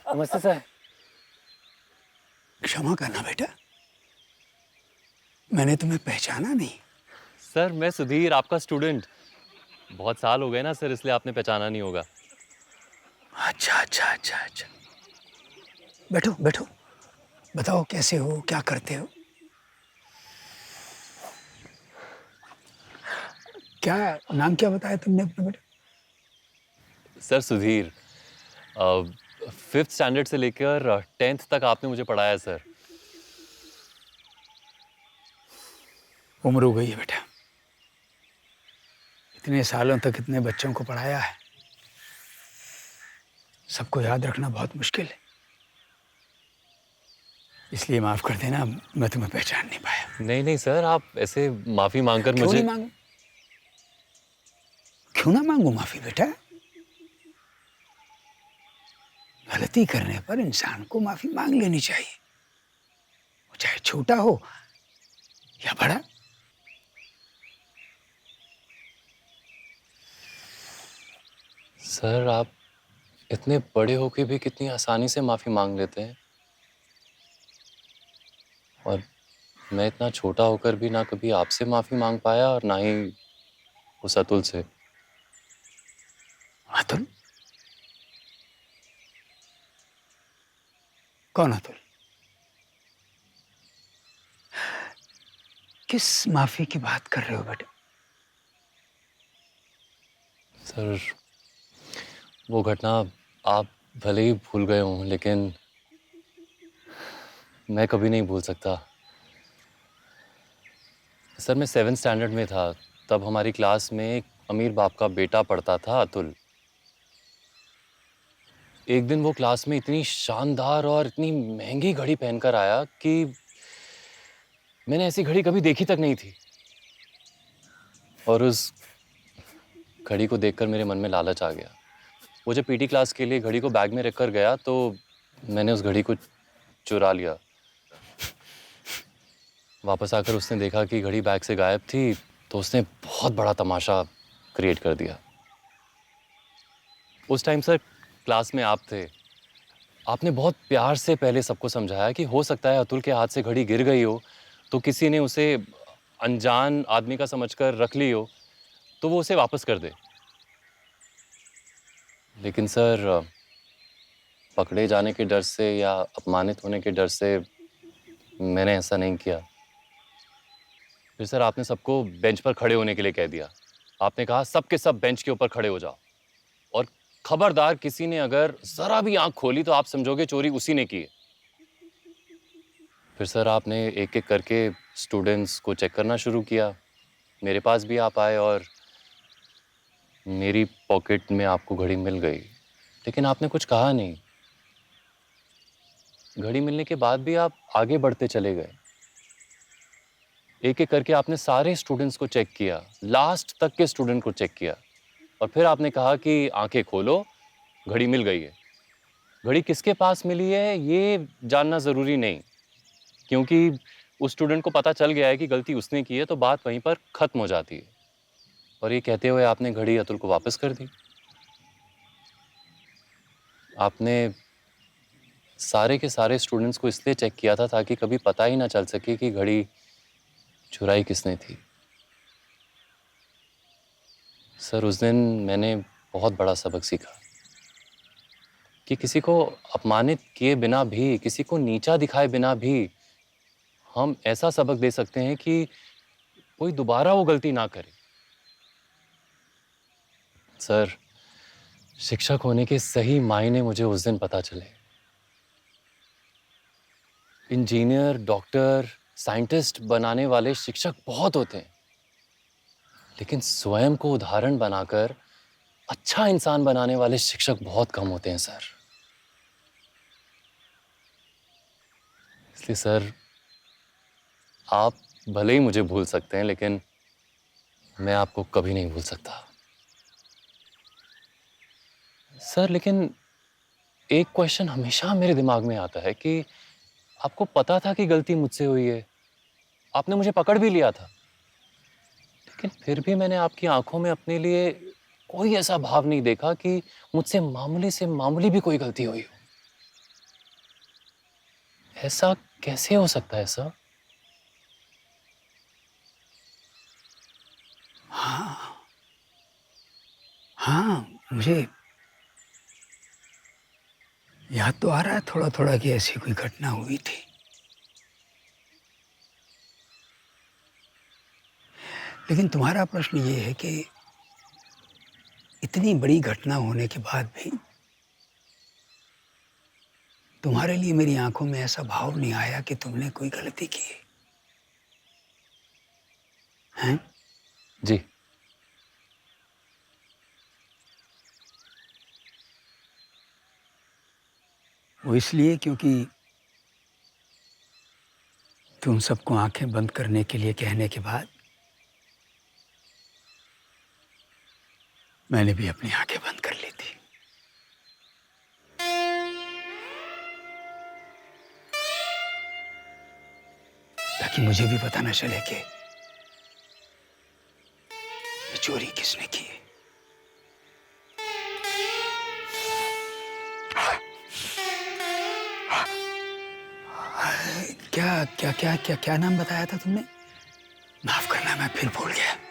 नमस्ते सर। क्षमा करना बेटा, मैंने तुम्हें पहचाना नहीं। सर मैं सुधीर, आपका स्टूडेंट। बहुत साल हो गए ना सर, इसलिए आपने पहचाना नहीं होगा। अच्छा अच्छा अच्छा अच्छा, बैठो बैठो, बताओ कैसे हो, क्या करते हो? क्या नाम क्या बताया तुमने अपना बेटा? सर सुधीर, 5th स्टैंडर्ड से लेकर 10th तक आपने मुझे पढ़ाया है सर। उम्र हो गई है बेटा, इतने सालों तक इतने बच्चों को पढ़ाया है, सबको याद रखना बहुत मुश्किल है, इसलिए माफ कर देना, मैं तुम्हें पहचान नहीं पाया। नहीं नहीं सर, आप ऐसे माफी मांगकर क्यों मुझे। नहीं मांगू? क्यों ना मांगू माफी बेटा? गलती करने पर इंसान को माफी मांग लेनी चाहिए, वो चाहे छोटा हो या बड़ा। सर आप इतने बड़े होके भी कितनी आसानी से माफी मांग लेते हैं, और मैं इतना छोटा होकर भी ना कभी आपसे माफी मांग पाया और ना ही उस अतुल से। अतुल? कौन अतुल? किस माफी की बात कर रहे हो बेटा? सर वो घटना आप भले ही भूल गए हों, लेकिन मैं कभी नहीं भूल सकता। सर मैं 7th स्टैंडर्ड में था, तब हमारी क्लास में एक अमीर बाप का बेटा पढ़ता था, अतुल। एक दिन वो क्लास में इतनी शानदार और इतनी महंगी घड़ी पहनकर आया कि मैंने ऐसी घड़ी कभी देखी तक नहीं थी, और उस घड़ी को देखकर मेरे मन में लालच आ गया। वो जब पीटी क्लास के लिए घड़ी को बैग में रखकर गया तो मैंने उस घड़ी को चुरा लिया। वापस आकर उसने देखा कि घड़ी बैग से गायब थी, तो उसने बहुत बड़ा तमाशा क्रिएट कर दिया। उस टाइम सर क्लास में आप थे। आपने बहुत प्यार से पहले सबको समझाया कि हो सकता है अतुल के हाथ से घड़ी गिर गई हो, तो किसी ने उसे अनजान आदमी का समझकर रख ली हो, तो वो उसे वापस कर दे। लेकिन सर पकड़े जाने के डर से या अपमानित होने के डर से मैंने ऐसा नहीं किया। फिर सर आपने सबको बेंच पर खड़े होने के लिए कह दिया। आपने कहा सब के सब बेंच के ऊपर खड़े हो जाओ, और खबरदार किसी ने अगर जरा भी आंख खोली तो आप समझोगे चोरी उसी ने की है। फिर सर आपने एक एक करके स्टूडेंट्स को चेक करना शुरू किया। मेरे पास भी आप आए और मेरी पॉकेट में आपको घड़ी मिल गई, लेकिन आपने कुछ कहा नहीं। घड़ी मिलने के बाद भी आप आगे बढ़ते चले गए। एक एक करके आपने सारे स्टूडेंट्स को चेक किया, लास्ट तक के स्टूडेंट को चेक किया, और फिर आपने कहा कि आंखें खोलो, घड़ी मिल गई है। घड़ी किसके पास मिली है ये जानना जरूरी नहीं, क्योंकि उस स्टूडेंट को पता चल गया है कि गलती उसने की है, तो बात वहीं पर खत्म हो जाती है। और ये कहते हुए आपने घड़ी अतुल को वापस कर दी। आपने सारे के सारे स्टूडेंट्स को इसलिए चेक किया था ताकि कभी पता ही ना चल सके कि घड़ी चुराई किसने थी। सर उस दिन मैंने बहुत बड़ा सबक सीखा कि किसी को अपमानित किए बिना भी, किसी को नीचा दिखाए बिना भी हम ऐसा सबक दे सकते हैं कि कोई दोबारा वो गलती ना करे। सर शिक्षक होने के सही मायने मुझे उस दिन पता चले। इंजीनियर, डॉक्टर, साइंटिस्ट बनाने वाले शिक्षक बहुत होते हैं, लेकिन स्वयं को उदाहरण बनाकर अच्छा इंसान बनाने वाले शिक्षक बहुत कम होते हैं सर। इसलिए सर आप भले ही मुझे भूल सकते हैं, लेकिन मैं आपको कभी नहीं भूल सकता। सर लेकिन एक क्वेश्चन हमेशा मेरे दिमाग में आता है कि आपको पता था कि गलती मुझसे हुई है, आपने मुझे पकड़ भी लिया था, लेकिन फिर भी मैंने आपकी आंखों में अपने लिए कोई ऐसा भाव नहीं देखा कि मुझसे मामूली से मामूली भी कोई गलती हुई हो। ऐसा कैसे हो सकता है सर? हाँ हाँ, मुझे याद तो आ रहा है थोड़ा थोड़ा कि ऐसी कोई घटना हुई थी। लेकिन तुम्हारा प्रश्न ये है कि इतनी बड़ी घटना होने के बाद भी तुम्हारे लिए मेरी आंखों में ऐसा भाव नहीं आया कि तुमने कोई गलती की है? जी। वो इसलिए क्योंकि तुम सबको आंखें बंद करने के लिए कहने के बाद मैंने भी अपनी आंखें बंद कर ली थी। ताकि मुझे भी पता न चले कि ये चोरी किसने की है। क्या क्या क्या क्या क्या नाम बताया था तुमने? माफ करना, मैं फिर भूल गया।